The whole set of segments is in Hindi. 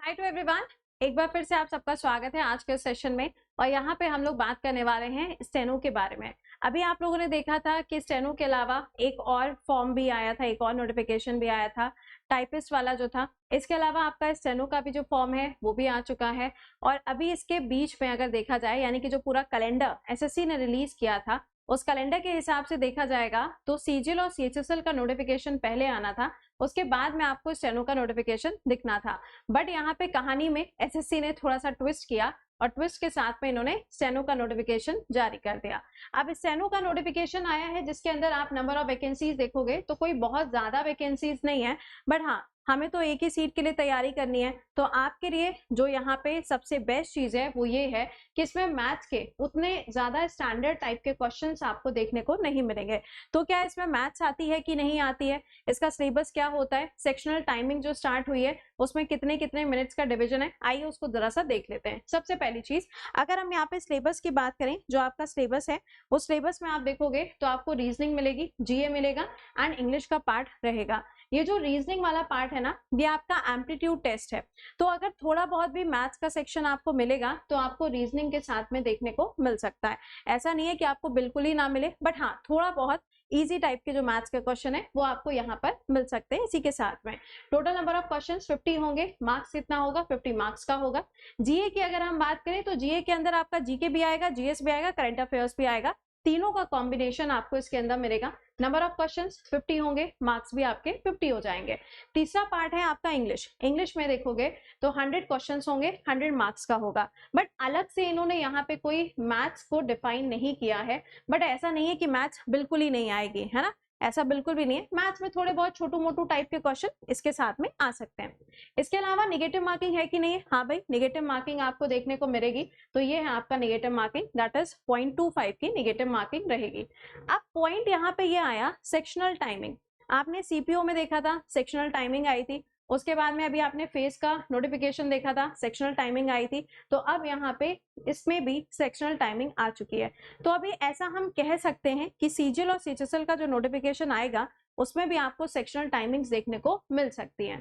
Hi to everyone. एक बार फिर से आप सबका स्वागत है आज के सेशन में। और यहाँ पे हम लोग बात करने वाले हैं स्टेनो के बारे में। अभी आप लोगों ने देखा था कि स्टेनो के अलावा एक और फॉर्म भी आया था, एक और नोटिफिकेशन भी आया था टाइपिस्ट वाला जो था। इसके अलावा आपका स्टेनो का भी जो फॉर्म है वो भी आ चुका है। और अभी इसके बीच में अगर देखा जाए, यानी कि जो पूरा कैलेंडर एसएससी ने रिलीज किया था, उस कैलेंडर के हिसाब से देखा जाएगा तो सीजीएल और सीएचएसएल का नोटिफिकेशन पहले आना था, उसके बाद में आपको स्टेनो का नोटिफिकेशन दिखना था। बट यहाँ पे कहानी में एसएससी ने थोड़ा सा ट्विस्ट किया और ट्विस्ट के साथ में इन्होंने स्टेनो का नोटिफिकेशन जारी कर दिया। अब स्टेनो का नोटिफिकेशन आया है जिसके अंदर आप नंबर ऑफ वैकेंसीज देखोगे तो कोई बहुत ज्यादा वैकेंसीज नहीं है, बट हाँ हमें तो एक ही सीट के लिए तैयारी करनी है। तो आपके लिए जो यहाँ पे सबसे बेस्ट चीज है वो ये है कि इसमें मैथ्स के उतने ज्यादा स्टैंडर्ड टाइप के क्वेश्चंस आपको देखने को नहीं मिलेंगे। तो क्या इसमें मैथ्स आती है कि नहीं आती है, इसका सिलेबस क्या होता है, सेक्शनल टाइमिंग जो स्टार्ट हुई है उसमें कितने कितने मिनट्स का डिवीजन है, आइए उसको जरा सा देख लेते हैं। सबसे पहली चीज, अगर हम यहाँ पे सिलेबस की बात करें, जो आपका सिलेबस है उस सिलेबस में आप देखोगे तो आपको रीजनिंग मिलेगी, जीए मिलेगा एंड इंग्लिश का पार्ट रहेगा। ये जो रीजनिंग वाला पार्ट है ना, ये आपका एप्टीट्यूड टेस्ट है। तो अगर थोड़ा बहुत भी मैथ्स का सेक्शन आपको मिलेगा तो आपको रीजनिंग के साथ में देखने को मिल सकता है। ऐसा नहीं है कि आपको बिल्कुल ही ना मिले, बट हाँ थोड़ा बहुत इजी टाइप के जो मैथ्स के क्वेश्चन है वो आपको यहाँ पर मिल सकते हैं इसी के साथ में। टोटल नंबर ऑफ क्वेश्चंस 50 होंगे, मार्क्स कितना होगा, 50 मार्क्स का होगा। जीए की अगर हम बात करें तो जीए के अंदर आपका जीके भी आएगा, जीएस भी आएगा, करंट अफेयर्स भी आएगा, तीनों का कॉम्बिनेशन आपको इसके अंदर मिलेगा। नंबर ऑफ क्वेश्चंस 50 होंगे, मार्क्स भी आपके 50 हो जाएंगे। तीसरा पार्ट है आपका इंग्लिश। इंग्लिश में देखोगे तो 100 क्वेश्चंस होंगे, 100 मार्क्स का होगा। बट अलग से इन्होंने यहाँ पे कोई मैथ्स को डिफाइन नहीं किया है। बट ऐसा नहीं है कि मैथ्स बिल्कुल ही नहीं आएगी, है ना, ऐसा बिल्कुल भी नहीं है। मैथ्स में थोड़े बहुत छोटू मोटू टाइप के क्वेश्चन इसके साथ में आ सकते हैं। इसके अलावा निगेटिव मार्किंग है कि नहीं है? हाँ भाई, निगेटिव मार्किंग आपको देखने को मिलेगी। तो ये है आपका निगेटिव मार्किंग, दैट इज 0.25 की निगेटिव मार्किंग रहेगी। अब पॉइंट यहाँ पे ये आया सेक्शनल टाइमिंग। आपने सीपीओ में देखा था सेक्शनल टाइमिंग आई थी, उसके बाद में अभी आपने फेस का नोटिफिकेशन देखा था, सेक्शनल टाइमिंग आई थी। तो अब यहाँ पे इसमें भी सेक्शनल टाइमिंग आ चुकी है। तो अभी ऐसा हम कह सकते हैं कि सीजीएल और सीएचएसएल का जो नोटिफिकेशन आएगा उसमें भी आपको सेक्शनल टाइमिंग्स देखने को मिल सकती हैं।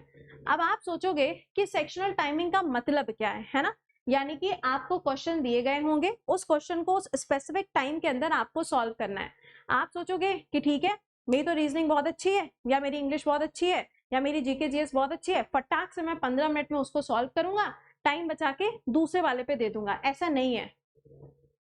अब आप सोचोगे कि सेक्शनल टाइमिंग का मतलब क्या है ना, यानी कि आपको क्वेश्चन दिए गए होंगे, उस क्वेश्चन को उस स्पेसिफिक टाइम के अंदर आपको सॉल्व करना है। आप सोचोगे कि ठीक है, मेरी तो रीजनिंग बहुत अच्छी है, या मेरी इंग्लिश बहुत अच्छी है, या मेरी जीके जीएस बहुत अच्छी है, फटाक से मैं 15 मिनट में उसको सॉल्व करूंगा, टाइम बचा के दूसरे वाले पे दे दूंगा। ऐसा नहीं है,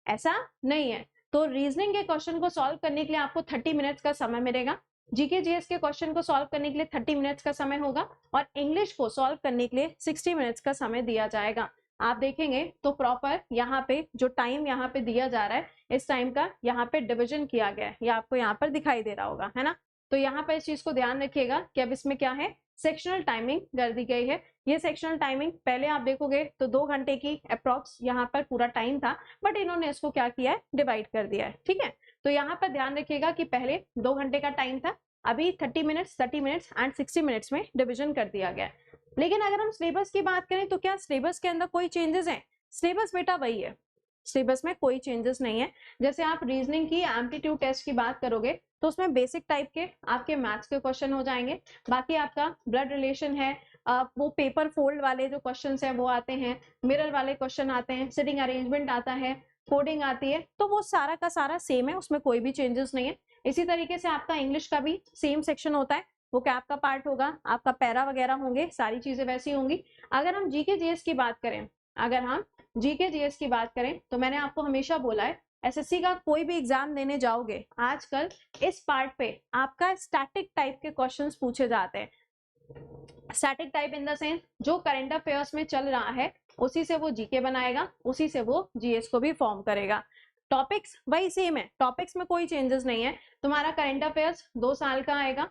ऐसा नहीं है। तो रीजनिंग के क्वेश्चन को सॉल्व करने के लिए आपको 30 मिनट्स का समय मिलेगा, जीके जीएस के क्वेश्चन को सॉल्व करने के लिए 30 मिनट्स का समय होगा, और इंग्लिश को सॉल्व करने के लिए 60 मिनट्स का समय दिया जाएगा। आप देखेंगे तो प्रॉपर यहाँ पे जो टाइम यहाँ पे दिया जा रहा है, इस टाइम का यहाँ पे डिविजन किया गया है, ये आपको यहाँ पर दिखाई दे रहा होगा, है ना। तो यहाँ पर इस चीज को ध्यान रखिएगा कि अब इसमें क्या है, सेक्शनल टाइमिंग कर दी गई है। ये सेक्शनल टाइमिंग पहले आप देखोगे तो 2 घंटे की अप्रॉक्स यहाँ पर पूरा टाइम था, बट इन्होंने इसको क्या किया है, डिवाइड कर दिया है। ठीक है, तो यहाँ पर ध्यान रखिएगा कि पहले 2 घंटे का टाइम था, अभी 30 मिनट्स एंड 60 मिनट्स में डिवीजन कर दिया गया। लेकिन अगर हम सिलेबस की बात करें तो क्या सिलेबस के अंदर कोई चेंजेस हैं? सिलेबस बेटा वही है, सिलेबस में कोई चेंजेस नहीं है। जैसे आप रीजनिंग की एप्टीट्यूड टेस्ट की बात करोगे तो उसमें बेसिक टाइप के आपके मैथ्स के क्वेश्चन हो जाएंगे, बाकी आपका ब्लड रिलेशन है, वो पेपर फोल्ड वाले जो क्वेश्चन हैं वो आते हैं, मिरर वाले क्वेश्चन आते हैं, सिटिंग अरेंजमेंट आता है, कोडिंग आती है, तो वो सारा का सारा सेम है, उसमें कोई भी चेंजेस नहीं है। इसी तरीके से आपका इंग्लिश का भी सेम सेक्शन होता है, वो कैप का पार्ट होगा, आपका पैरा वगैरह होंगे, सारी चीजें वैसी होंगी। अगर हम जीके जीएस की बात करें, अगर हम जीके जीएस की बात करें तो मैंने आपको हमेशा बोला है, एसएससी का कोई भी एग्जाम देने जाओगे आजकल इस पार्ट पे आपका स्टैटिक टाइप के क्वेश्चंस पूछे जाते हैं। Static type in the sense जो करंट अफेयर्स में चल रहा है उसी से वो जीके बनाएगा, उसी से वो जीएस को भी फॉर्म करेगा। टॉपिक्स वही सेम है, टॉपिक्स में कोई चेंजेस नहीं है। तुम्हारा करंट अफेयर्स 2 साल का आएगा,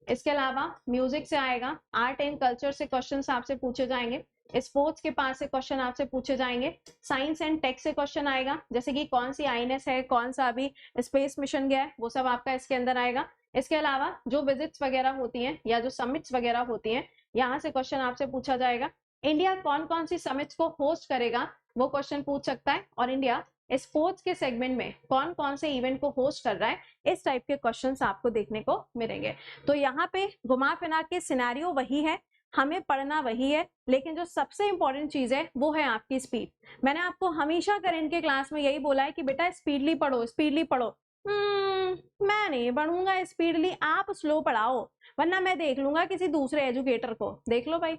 इसके अलावा म्यूजिक से आएगा, आर्ट एंड कल्चर से क्वेश्चंस आपसे पूछे जाएंगे, स्पोर्ट्स के पास से क्वेश्चन आपसे पूछे जाएंगे, साइंस एंड टेक से क्वेश्चन आएगा, जैसे कि कौन सी आईएनएस है, कौन सा अभी स्पेस मिशन गया है, वो सब आपका इसके अंदर आएगा। इसके अलावा जो विजिट्स वगैरह होती हैं या जो समिट्स वगैरह होती हैं, यहाँ से क्वेश्चन आपसे पूछा जाएगा। इंडिया कौन कौन सी समिट्स को होस्ट करेगा वो क्वेश्चन पूछ सकता है, और इंडिया स्पोर्ट्स के सेगमेंट में कौन कौन से इवेंट को होस्ट कर रहा है, इस टाइप के क्वेश्चंस आपको देखने को मिलेंगे। तो यहाँ पे घुमा फिरा के सिनेरियो वही है, हमें पढ़ना वही है, लेकिन जो सबसे इंपॉर्टेंट चीज है वो है आपकी स्पीड। मैंने आपको हमेशा करंट के क्लास में यही बोला है कि बेटा स्पीडली पढ़ो, स्पीडली पढ़ो। मैं नहीं पढ़ूंगा स्पीडली, आप स्लो पढ़ाओ, वरना मैं देख लूंगा किसी दूसरे एजुकेटर को। देख लो भाई।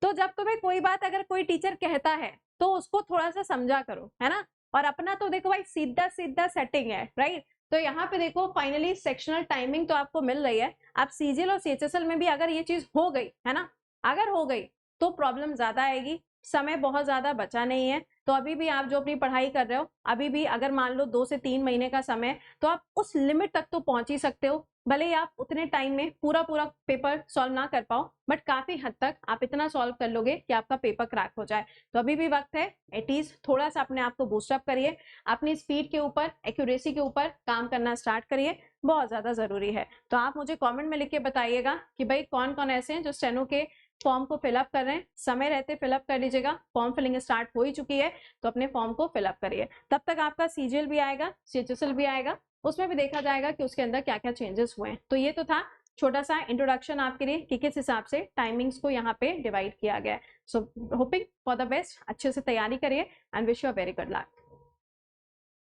तो जब तुम्हें कोई बात अगर कोई टीचर कहता है तो उसको थोड़ा सा समझा करो, है ना। और अपना तो देखो भाई सीधा सीधा सेटिंग है, राइट। तो यहाँ पे देखो फाइनली सेक्शनल टाइमिंग तो आपको मिल रही है। अब सीजीएल और सीएचएसएल में भी अगर ये चीज हो गई है ना, अगर हो गई तो प्रॉब्लम ज्यादा आएगी। समय बहुत ज्यादा बचा नहीं है, तो अभी भी आप जो अपनी पढ़ाई कर रहे हो, अभी भी अगर मान लो 2 से 3 महीने का समय, तो आप उस लिमिट तक तो पहुंच ही सकते हो। भले ही आप उतने टाइम में पूरा पूरा पेपर सॉल्व ना कर पाओ, बट काफी हद तक आप इतना सॉल्व कर लोगे कि आपका पेपर क्रैक हो जाए। तो अभी भी वक्त है, एटलीस्ट थोड़ा सा अपने आप को बूस्टअप करिए, अपनी स्पीड के ऊपर, एक्यूरेसी के ऊपर काम करना स्टार्ट करिए, बहुत ज्यादा जरूरी है। तो आप मुझे कमेंट में लिख के बताइएगा कि भाई कौन कौन ऐसे हैं जो स्टेनो के फॉर्म को फिलअप कर रहे हैं। समय रहते फिलअप कर लीजिएगा, फॉर्म फिलिंग स्टार्ट हो ही चुकी है, तो अपने फॉर्म को फिलअप करिए। तब तक आपका सीजीएल भी आएगा, सीएचएसएल भी आएगा, उसमें भी देखा जाएगा कि उसके अंदर क्या क्या चेंजेस हुए हैं। तो ये तो था छोटा सा इंट्रोडक्शन आपके लिए कि किस हिसाब से टाइमिंग्स को यहाँ पे डिवाइड किया गया है। सो होपिंग फॉर द बेस्ट, अच्छे से तैयारी करिए and wish you a very good luck.